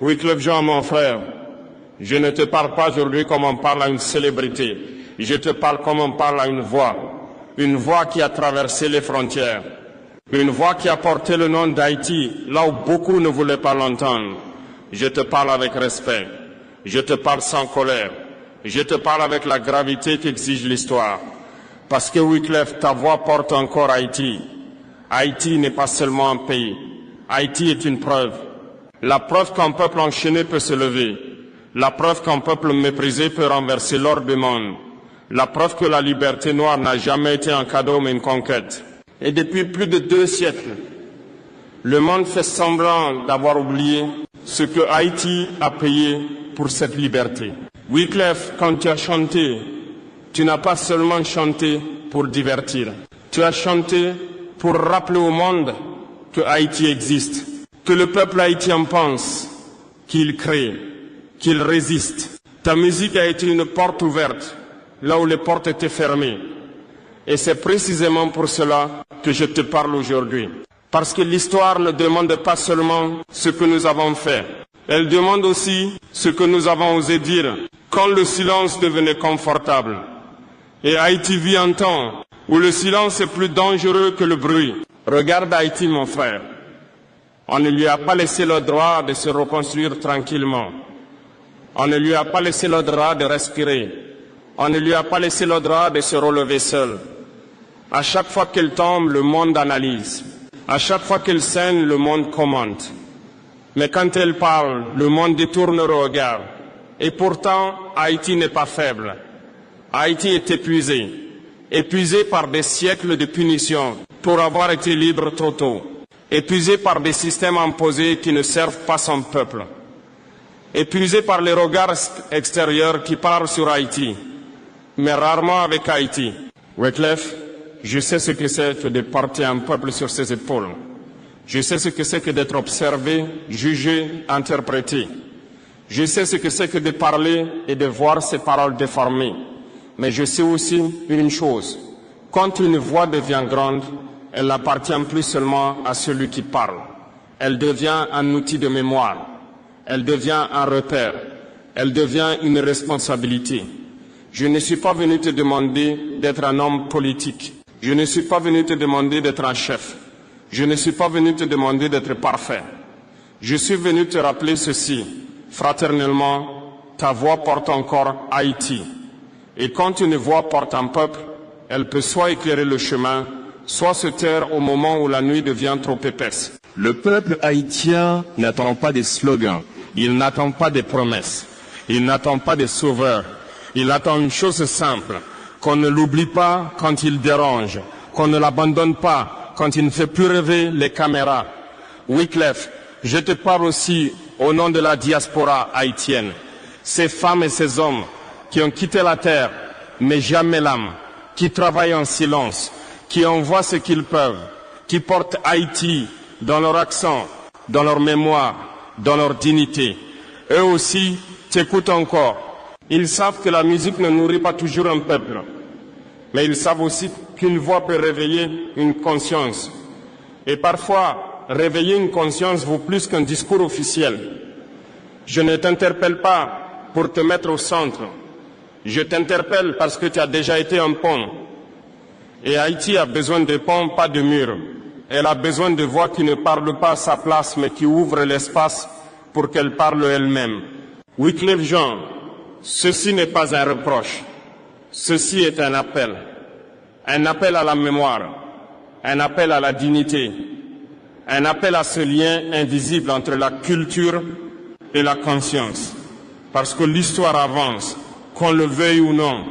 Wyclef Jean, mon frère, je ne te parle pas aujourd'hui comme on parle à une célébrité. Je te parle comme on parle à une voix qui a traversé les frontières, une voix qui a porté le nom d'Haïti là où beaucoup ne voulaient pas l'entendre. Je te parle avec respect, je te parle sans colère, je te parle avec la gravité qu'exige l'histoire. Parce que Wyclef, ta voix porte encore Haïti. Haïti n'est pas seulement un pays, Haïti est une preuve. La preuve qu'un peuple enchaîné peut se lever, la preuve qu'un peuple méprisé peut renverser l'ordre du monde. La preuve que la liberté noire n'a jamais été un cadeau mais une conquête. Et depuis plus de 2 siècles, le monde fait semblant d'avoir oublié ce que Haïti a payé pour cette liberté. Wyclef, quand tu as chanté, tu n'as pas seulement chanté pour divertir. Tu as chanté pour rappeler au monde que Haïti existe, que le peuple haïtien pense, qu'il crée, qu'il résiste. Ta musique a été une porte ouverte là où les portes étaient fermées. Et c'est précisément pour cela que je te parle aujourd'hui. Parce que l'histoire ne demande pas seulement ce que nous avons fait. Elle demande aussi ce que nous avons osé dire quand le silence devenait confortable. Et Haïti vit un temps où le silence est plus dangereux que le bruit. Regarde Haïti, mon frère. On ne lui a pas laissé le droit de se reconstruire tranquillement. On ne lui a pas laissé le droit de respirer. On ne lui a pas laissé le droit de se relever seul. À chaque fois qu'elle tombe, le monde analyse. À chaque fois qu'elle saigne, le monde commente. Mais quand elle parle, le monde détourne le regard. Et pourtant, Haïti n'est pas faible. Haïti est épuisé. Épuisé par des siècles de punition pour avoir été libre trop tôt. Épuisé par des systèmes imposés qui ne servent pas son peuple. Épuisé par les regards extérieurs qui parlent sur Haïti, mais rarement avec Haïti. Wyclef, je sais ce que c'est que de porter un peuple sur ses épaules. Je sais ce que c'est que d'être observé, jugé, interprété. Je sais ce que c'est que de parler et de voir ses paroles déformées. Mais je sais aussi une chose. Quand une voix devient grande, elle n'appartient plus seulement à celui qui parle. Elle devient un outil de mémoire. Elle devient un repère. Elle devient une responsabilité. Je ne suis pas venu te demander d'être un homme politique. Je ne suis pas venu te demander d'être un chef. Je ne suis pas venu te demander d'être parfait. Je suis venu te rappeler ceci. Fraternellement, ta voix porte encore Haïti. Et quand une voix porte un peuple, elle peut soit éclairer le chemin, soit se taire au moment où la nuit devient trop épaisse. Le peuple haïtien n'attend pas des slogans. Il n'attend pas des promesses. Il n'attend pas des sauveurs. Il attend une chose simple, qu'on ne l'oublie pas quand il dérange, qu'on ne l'abandonne pas quand il ne fait plus rêver les caméras. Wyclef, je te parle aussi au nom de la diaspora haïtienne. Ces femmes et ces hommes qui ont quitté la terre, mais jamais l'âme, qui travaillent en silence, qui envoient ce qu'ils peuvent, qui portent Haïti dans leur accent, dans leur mémoire, dans leur dignité. Eux aussi t'écoutent encore. Ils savent que la musique ne nourrit pas toujours un peuple, mais ils savent aussi qu'une voix peut réveiller une conscience. Et parfois, réveiller une conscience vaut plus qu'un discours officiel. Je ne t'interpelle pas pour te mettre au centre. Je t'interpelle parce que tu as déjà été un pont. Et Haïti a besoin de ponts, pas de murs. Elle a besoin de voix qui ne parlent pas à sa place, mais qui ouvrent l'espace pour qu'elle parle elle-même. Wyclef Jean, ceci n'est pas un reproche. Ceci est un appel. Un appel à la mémoire. Un appel à la dignité. Un appel à ce lien invisible entre la culture et la conscience. Parce que l'histoire avance, qu'on le veuille ou non.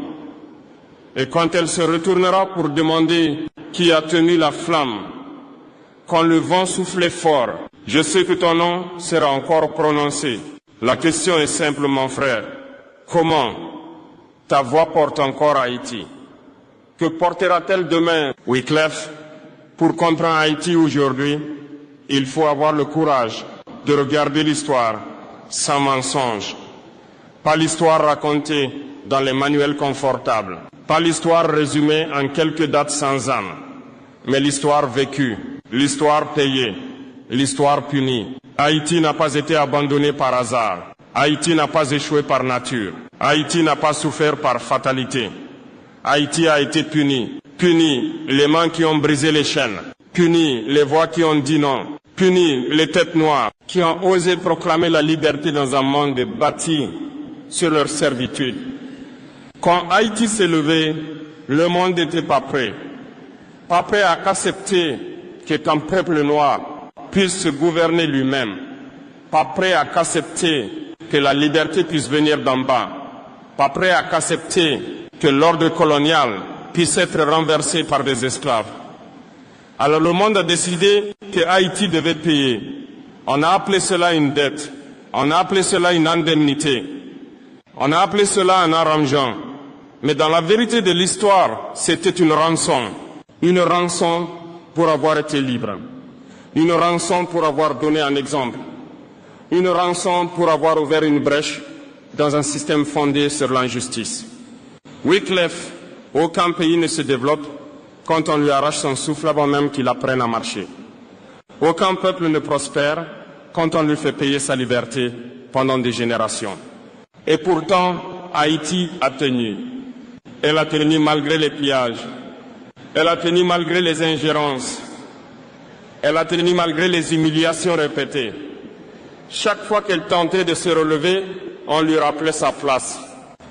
Et quand elle se retournera pour demander qui a tenu la flamme, quand le vent soufflait fort, je sais que ton nom sera encore prononcé. La question est simple, mon frère. Comment ta voix porte encore Haïti? Que portera-t-elle demain? Wyclef, pour comprendre Haïti aujourd'hui, il faut avoir le courage de regarder l'histoire sans mensonge. Pas l'histoire racontée dans les manuels confortables. Pas l'histoire résumée en quelques dates sans âme. Mais l'histoire vécue, l'histoire payée, l'histoire punie. Haïti n'a pas été abandonné par hasard. Haïti n'a pas échoué par nature. Haïti n'a pas souffert par fatalité. Haïti a été puni. Puni les mains qui ont brisé les chaînes. Puni les voix qui ont dit non. Puni les têtes noires qui ont osé proclamer la liberté dans un monde bâti sur leur servitude. Quand Haïti s'est levé, le monde n'était pas prêt. Pas prêt à accepter qu'un peuple noir puisse se gouverner lui-même. Pas prêt à accepter que la liberté puisse venir d'en bas. Pas prêt à accepter que l'ordre colonial puisse être renversé par des esclaves. Alors le monde a décidé que Haïti devait payer. On a appelé cela une dette. On a appelé cela une indemnité. On a appelé cela un arrangement. Mais dans la vérité de l'histoire, c'était une rançon. Une rançon pour avoir été libre. Une rançon pour avoir donné un exemple. Une rançon pour avoir ouvert une brèche dans un système fondé sur l'injustice. Wycliffe, aucun pays ne se développe quand on lui arrache son souffle avant même qu'il apprenne à marcher. Aucun peuple ne prospère quand on lui fait payer sa liberté pendant des générations. Et pourtant, Haïti a tenu. Elle a tenu malgré les pillages. Elle a tenu malgré les ingérences. Elle a tenu malgré les humiliations répétées. Chaque fois qu'elle tentait de se relever, on lui rappelait sa place.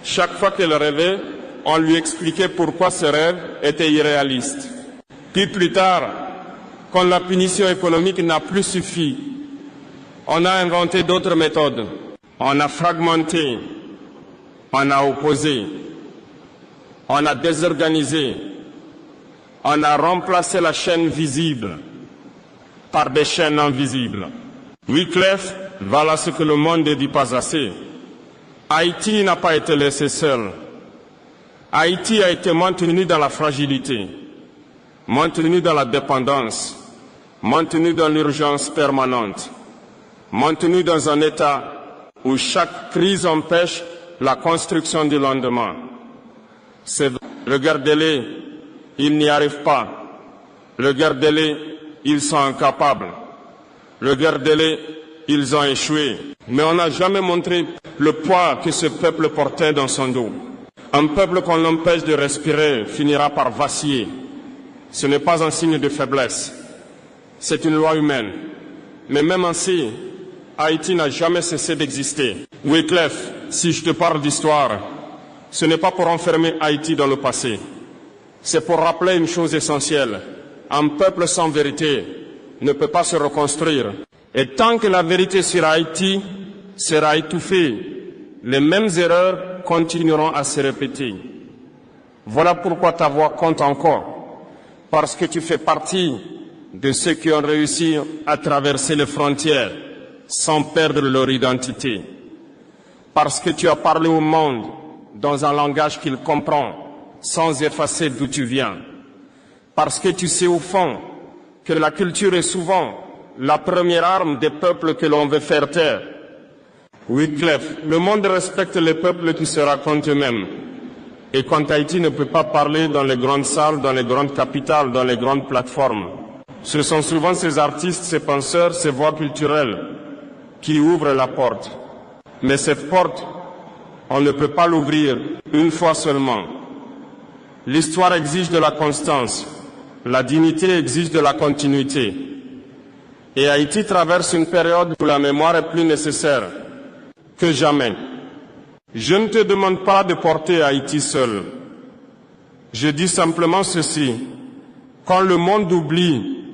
Chaque fois qu'elle rêvait, on lui expliquait pourquoi ce rêve était irréaliste. Puis plus tard, quand la punition économique n'a plus suffi, on a inventé d'autres méthodes. On a fragmenté, on a opposé, on a désorganisé, on a remplacé la chaîne visible par des chaînes invisibles. Wycliffe, voilà ce que le monde ne dit pas assez. Haïti n'a pas été laissé seul. Haïti a été maintenu dans la fragilité, maintenu dans la dépendance, maintenu dans l'urgence permanente, maintenu dans un état où chaque crise empêche la construction du lendemain. Regardez-les, ils n'y arrivent pas. Regardez-les, ils sont incapables. Regardez-les, ils ont échoué. Mais on n'a jamais montré le poids que ce peuple portait dans son dos. Un peuple qu'on l'empêche de respirer finira par vaciller. Ce n'est pas un signe de faiblesse. C'est une loi humaine. Mais même ainsi, Haïti n'a jamais cessé d'exister. Wycliffe, si je te parle d'histoire, ce n'est pas pour enfermer Haïti dans le passé. C'est pour rappeler une chose essentielle. Un peuple sans vérité ne peut pas se reconstruire. Et tant que la vérité sur Haïti sera étouffée, les mêmes erreurs continueront à se répéter. Voilà pourquoi ta voix compte encore. Parce que tu fais partie de ceux qui ont réussi à traverser les frontières sans perdre leur identité. Parce que tu as parlé au monde dans un langage qu'il comprend, sans effacer d'où tu viens. Parce que tu sais au fond que la culture est souvent la première arme des peuples que l'on veut faire taire. Wycliffe, le monde respecte les peuples qui se racontent eux-mêmes. Et quand Haïti ne peut pas parler dans les grandes salles, dans les grandes capitales, dans les grandes plateformes, ce sont souvent ces artistes, ces penseurs, ces voix culturelles qui ouvrent la porte. Mais cette porte, on ne peut pas l'ouvrir une fois seulement. L'histoire exige de la constance. La dignité exige de la continuité. Et Haïti traverse une période où la mémoire est plus nécessaire que jamais. Je ne te demande pas de porter Haïti seul. Je dis simplement ceci. Quand le monde oublie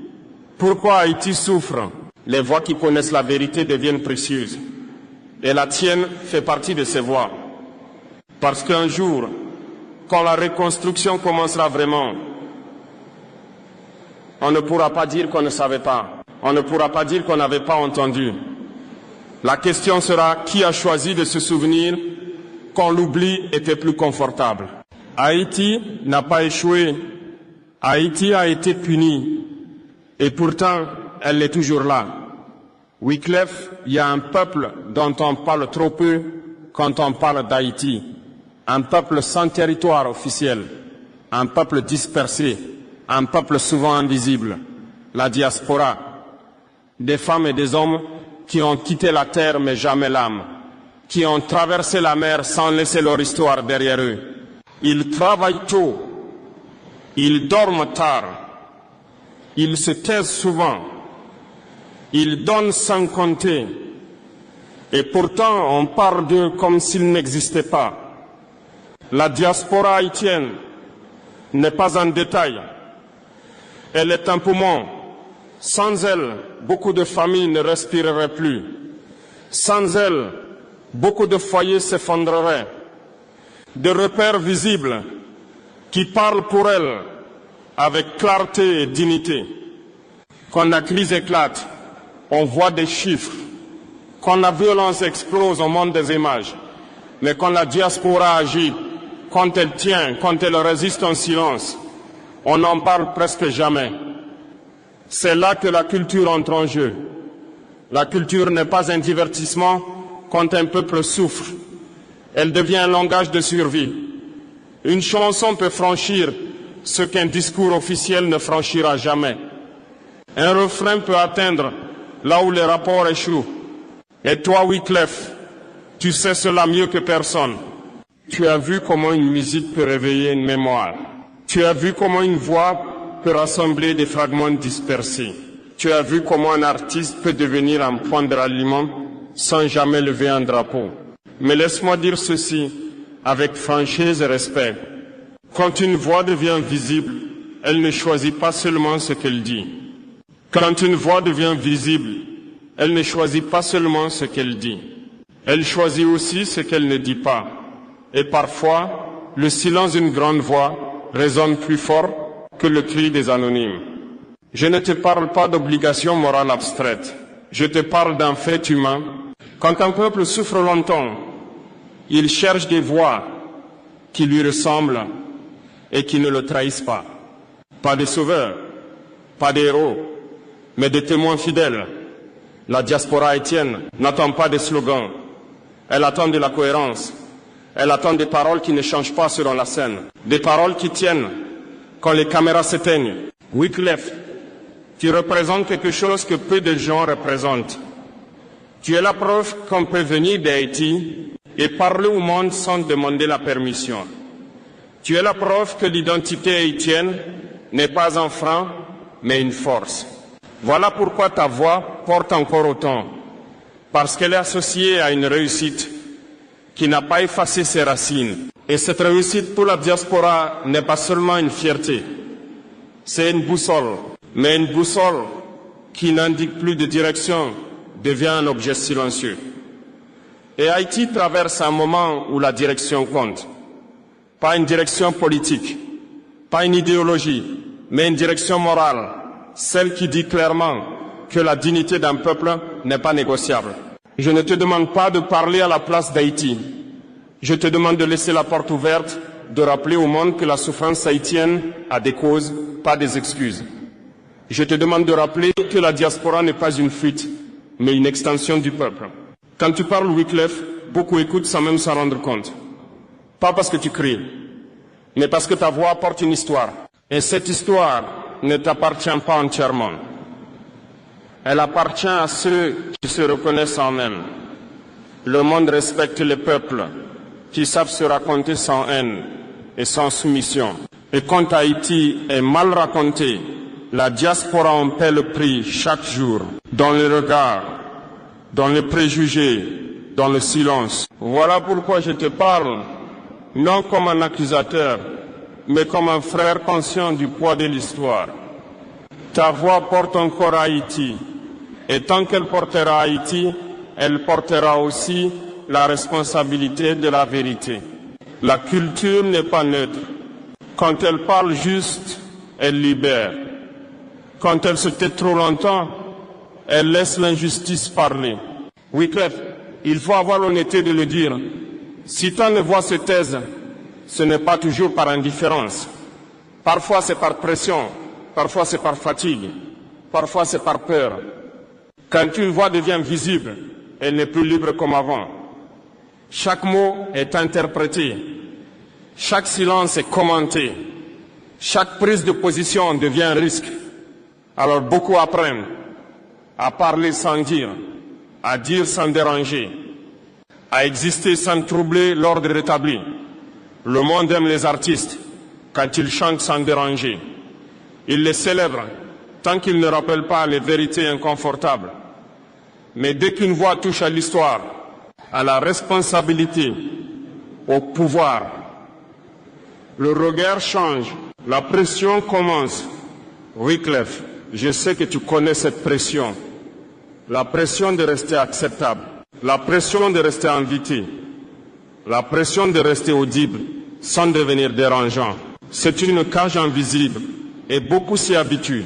pourquoi Haïti souffre, les voix qui connaissent la vérité deviennent précieuses. Et la tienne fait partie de ces voix. Parce qu'un jour, quand la reconstruction commencera vraiment, on ne pourra pas dire qu'on ne savait pas. On ne pourra pas dire qu'on n'avait pas entendu. La question sera qui a choisi de se souvenir quand l'oubli était plus confortable. Haïti n'a pas échoué. Haïti a été puni. Et pourtant, elle est toujours là. Wycliffe, il y a un peuple dont on parle trop peu quand on parle d'Haïti. Un peuple sans territoire officiel. Un peuple dispersé. Un peuple souvent invisible. La diaspora. Des femmes et des hommes qui ont quitté la terre mais jamais l'âme, qui ont traversé la mer sans laisser leur histoire derrière eux. Ils travaillent tôt, ils dorment tard, ils se taisent souvent, ils donnent sans compter, et pourtant on parle d'eux comme s'ils n'existaient pas. La diaspora haïtienne n'est pas un détail, elle est un poumon. Sans elle, beaucoup de familles ne respireraient plus. Sans elle, beaucoup de foyers s'effondreraient. Des repères visibles qui parlent pour elle avec clarté et dignité. Quand la crise éclate, on voit des chiffres. Quand la violence explose au monde des images. Mais quand la diaspora agit, quand elle tient, quand elle résiste en silence, on n'en parle presque jamais. C'est là que la culture entre en jeu. La culture n'est pas un divertissement quand un peuple souffre. Elle devient un langage de survie. Une chanson peut franchir ce qu'un discours officiel ne franchira jamais. Un refrain peut atteindre là où les rapports échouent. Et toi, Wyclef, tu sais cela mieux que personne. Tu as vu comment une musique peut réveiller une mémoire. Tu as vu comment une voix peut rassembler des fragments dispersés. Tu as vu comment un artiste peut devenir un point de ralliement sans jamais lever un drapeau. Mais laisse-moi dire ceci avec franchise et respect. Quand une voix devient visible, elle ne choisit pas seulement ce qu'elle dit. Quand une voix devient visible, elle ne choisit pas seulement ce qu'elle dit. Elle choisit aussi ce qu'elle ne dit pas. Et parfois, le silence d'une grande voix résonne plus fort que le cri des anonymes. Je ne te parle pas d'obligation morale abstraite. Je te parle d'un fait humain. Quand un peuple souffre longtemps, il cherche des voix qui lui ressemblent et qui ne le trahissent pas. Pas des sauveurs, pas des héros, mais des témoins fidèles. La diaspora haïtienne n'attend pas des slogans. Elle attend de la cohérence. Elle attend des paroles qui ne changent pas selon la scène. Des paroles qui tiennent quand les caméras s'éteignent. Wyclef, tu représentes quelque chose que peu de gens représentent. Tu es la preuve qu'on peut venir d'Haïti et parler au monde sans demander la permission. Tu es la preuve que l'identité haïtienne n'est pas un frein, mais une force. Voilà pourquoi ta voix porte encore autant, parce qu'elle est associée à une réussite qui n'a pas effacé ses racines. Et cette réussite pour la diaspora n'est pas seulement une fierté, c'est une boussole. Mais une boussole qui n'indique plus de direction devient un objet silencieux. Et Haïti traverse un moment où la direction compte. Pas une direction politique, pas une idéologie, mais une direction morale, celle qui dit clairement que la dignité d'un peuple n'est pas négociable. Je ne te demande pas de parler à la place d'Haïti. Je te demande de laisser la porte ouverte, de rappeler au monde que la souffrance haïtienne a des causes, pas des excuses. Je te demande de rappeler que la diaspora n'est pas une fuite, mais une extension du peuple. Quand tu parles Wyclef, beaucoup écoutent sans même s'en rendre compte. Pas parce que tu cries, mais parce que ta voix porte une histoire. Et cette histoire ne t'appartient pas entièrement. Elle appartient à ceux qui se reconnaissent en elle. Le monde respecte les peuples qui savent se raconter sans haine et sans soumission. Et quand Haïti est mal raconté, la diaspora en paie le prix chaque jour, dans les regards, dans les préjugés, dans le silence. Voilà pourquoi je te parle, non comme un accusateur, mais comme un frère conscient du poids de l'histoire. Ta voix porte encore Haïti, et tant qu'elle portera Haïti, elle portera aussi la responsabilité de la vérité. La culture n'est pas neutre. Quand elle parle juste, elle libère. Quand elle se tait trop longtemps, elle laisse l'injustice parler. Wyclef, il faut avoir l'honnêteté de le dire. Si tant de voix se taisent, ce n'est pas toujours par indifférence. Parfois c'est par pression, parfois c'est par fatigue, parfois c'est par peur. Quand une voix devient visible, elle n'est plus libre comme avant. Chaque mot est interprété, chaque silence est commenté, chaque prise de position devient un risque. Alors beaucoup apprennent à parler sans dire, à dire sans déranger, à exister sans troubler l'ordre établi. Le monde aime les artistes quand ils chantent sans déranger. Il les célèbre tant qu'ils ne rappellent pas les vérités inconfortables. Mais dès qu'une voix touche à l'histoire, à la responsabilité, au pouvoir, le regard change, la pression commence. Wyclef, je sais que tu connais cette pression. La pression de rester acceptable, la pression de rester invité, la pression de rester audible sans devenir dérangeant. C'est une cage invisible et beaucoup s'y habituent.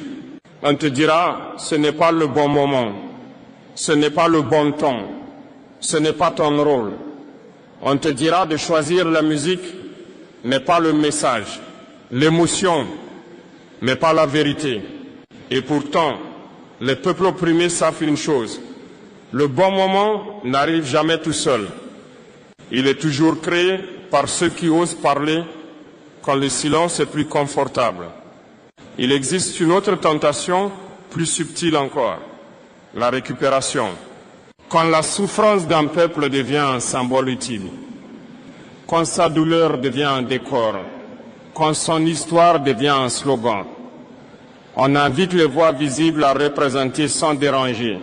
On te dira, ce n'est pas le bon moment, ce n'est pas le bon ton, ce n'est pas ton rôle. On te dira de choisir la musique, mais pas le message, l'émotion, mais pas la vérité. Et pourtant, les peuples opprimés savent une chose, le bon moment n'arrive jamais tout seul. Il est toujours créé par ceux qui osent parler quand le silence est plus confortable. Il existe une autre tentation plus subtile encore, la récupération. Quand la souffrance d'un peuple devient un symbole utile, quand sa douleur devient un décor, quand son histoire devient un slogan, on invite les voix visibles à représenter sans déranger,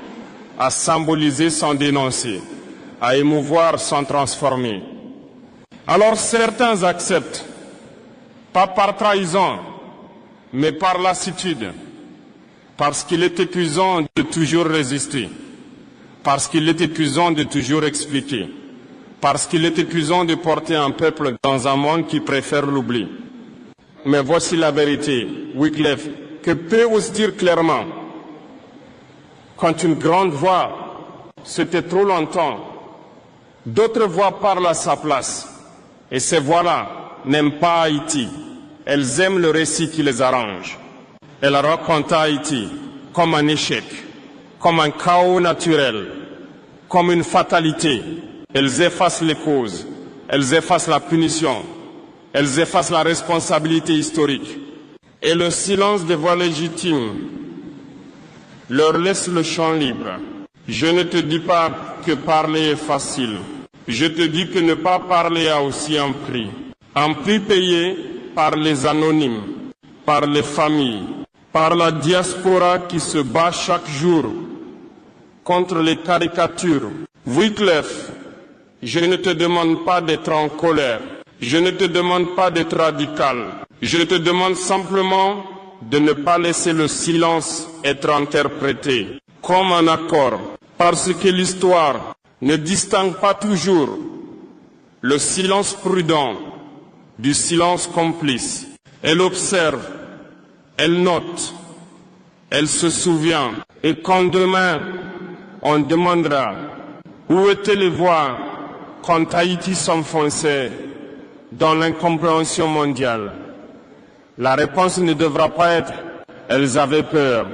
à symboliser sans dénoncer, à émouvoir sans transformer. Alors certains acceptent, pas par trahison, mais par lassitude, parce qu'il est épuisant de toujours résister, parce qu'il est épuisant de toujours expliquer, parce qu'il est épuisant de porter un peuple dans un monde qui préfère l'oubli. Mais voici la vérité, Wyclef, que peu osent dire clairement. Quand une grande voix, c'était trop longtemps, d'autres voix parlent à sa place. Et ces voix-là n'aiment pas Haïti. Elles aiment le récit qui les arrange. Elles racontent Haïti comme un échec, comme un chaos naturel, comme une fatalité. Elles effacent les causes, elles effacent la punition, elles effacent la responsabilité historique. Et le silence des voix légitimes leur laisse le champ libre. Je ne te dis pas que parler est facile. Je te dis que ne pas parler a aussi un prix payé par les anonymes, par les familles, par la diaspora qui se bat chaque jour contre les caricatures. Wyclef, je ne te demande pas d'être en colère, je ne te demande pas d'être radical, je te demande simplement de ne pas laisser le silence être interprété comme un accord, parce que l'histoire ne distingue pas toujours le silence prudent du silence complice. Elle observe, elle note, elle se souvient. Et quand demain, on demandera où étaient les voix quand Haïti s'enfonçait dans l'incompréhension mondiale, la réponse ne devra pas être « elles avaient peur ».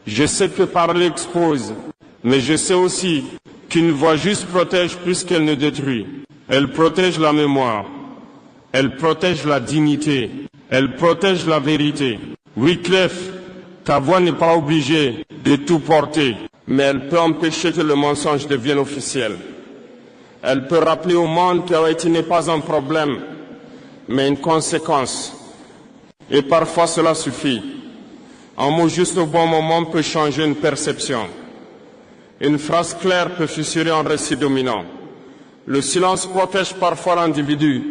Je sais que parler expose, mais je sais aussi qu'une voix juste protège plus qu'elle ne détruit. Elle protège la mémoire, elle protège la dignité, elle protège la vérité. Wyclef, ta voix n'est pas obligée de tout porter, mais elle peut empêcher que le mensonge devienne officiel. Elle peut rappeler au monde que Haïti n'est pas un problème, mais une conséquence. Et parfois cela suffit. Un mot juste au bon moment peut changer une perception. Une phrase claire peut fissurer un récit dominant. Le silence protège parfois l'individu.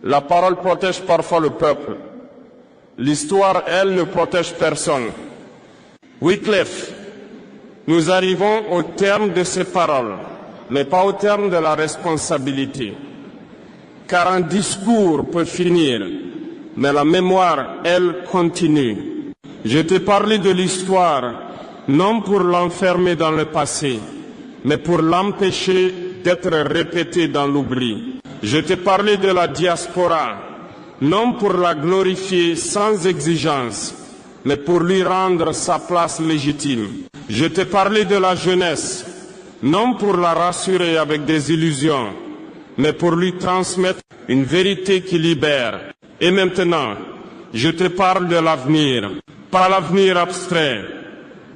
La parole protège parfois le peuple. L'histoire, elle, ne protège personne. Wyclef, nous arrivons au terme de ces paroles, mais pas au terme de la responsabilité. Car un discours peut finir, mais la mémoire, elle, continue. Je t'ai parlé de l'histoire, non pour l'enfermer dans le passé, mais pour l'empêcher d'être répétée dans l'oubli. Je t'ai parlé de la diaspora, non pour la glorifier sans exigence, mais pour lui rendre sa place légitime. Je t'ai parlé de la jeunesse, non pour la rassurer avec des illusions, mais pour lui transmettre une vérité qui libère. Et maintenant, je te parle de l'avenir, pas l'avenir abstrait,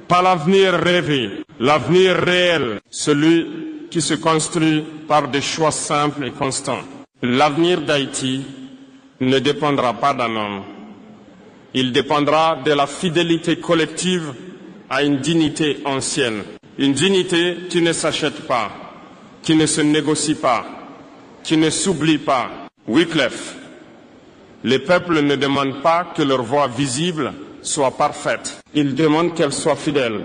pas l'avenir rêvé, l'avenir réel, celui qui se construit par des choix simples et constants. L'avenir d'Haïti ne dépendra pas d'un homme. Il dépendra de la fidélité collective à une dignité ancienne. Une dignité qui ne s'achète pas, qui ne se négocie pas, qui ne s'oublie pas. Wycliffe, les peuples ne demandent pas que leur voix visible soit parfaite. Ils demandent qu'elle soit fidèle.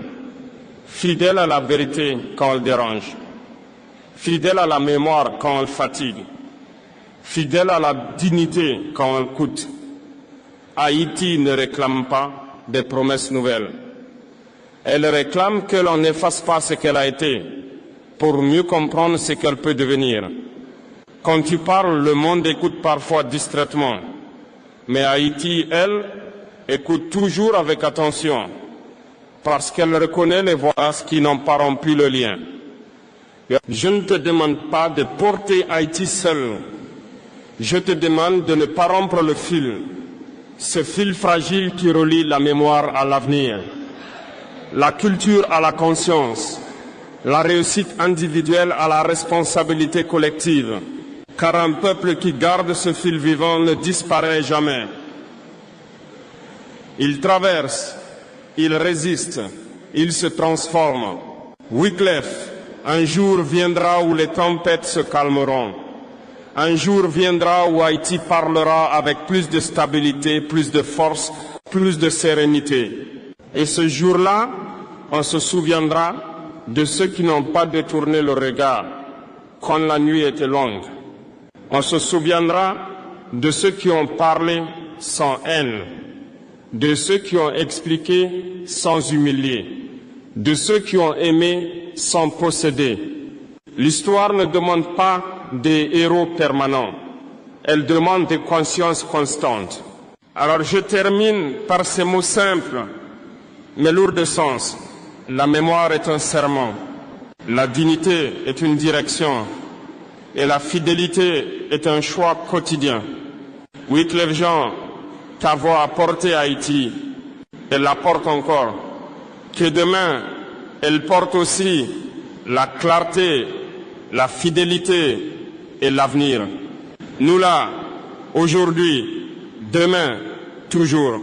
Fidèle à la vérité quand elle dérange. Fidèle à la mémoire quand elle fatigue. Fidèle à la dignité quand elle coûte. Haïti ne réclame pas des promesses nouvelles. Elle réclame que l'on n'efface pas ce qu'elle a été pour mieux comprendre ce qu'elle peut devenir. Quand tu parles, le monde écoute parfois distraitement. Mais Haïti, elle, écoute toujours avec attention parce qu'elle reconnaît les voix qui n'ont pas rompu le lien. Je ne te demande pas de porter Haïti seul. Je te demande de ne pas rompre le fil, ce fil fragile qui relie la mémoire à l'avenir, la culture à la conscience, la réussite individuelle à la responsabilité collective. Car un peuple qui garde ce fil vivant ne disparaît jamais. Il traverse, il résiste, il se transforme. Wycliffe, un jour viendra où les tempêtes se calmeront. Un jour viendra où Haïti parlera avec plus de stabilité, plus de force, plus de sérénité. Et ce jour-là, on se souviendra de ceux qui n'ont pas détourné le regard quand la nuit était longue. On se souviendra de ceux qui ont parlé sans haine, de ceux qui ont expliqué sans humilier, de ceux qui ont aimé sans posséder. L'histoire ne demande pas des héros permanents, elle demande des consciences constantes. Alors je termine par ces mots simples, mais lourds de sens. La mémoire est un serment, la dignité est une direction, et la fidélité est un choix quotidien. Wycliffe Jean, ta voix a porté Haïti, elle la porte encore. Que demain, elle porte aussi la clarté, la fidélité et l'avenir. Nous là, aujourd'hui, demain, toujours.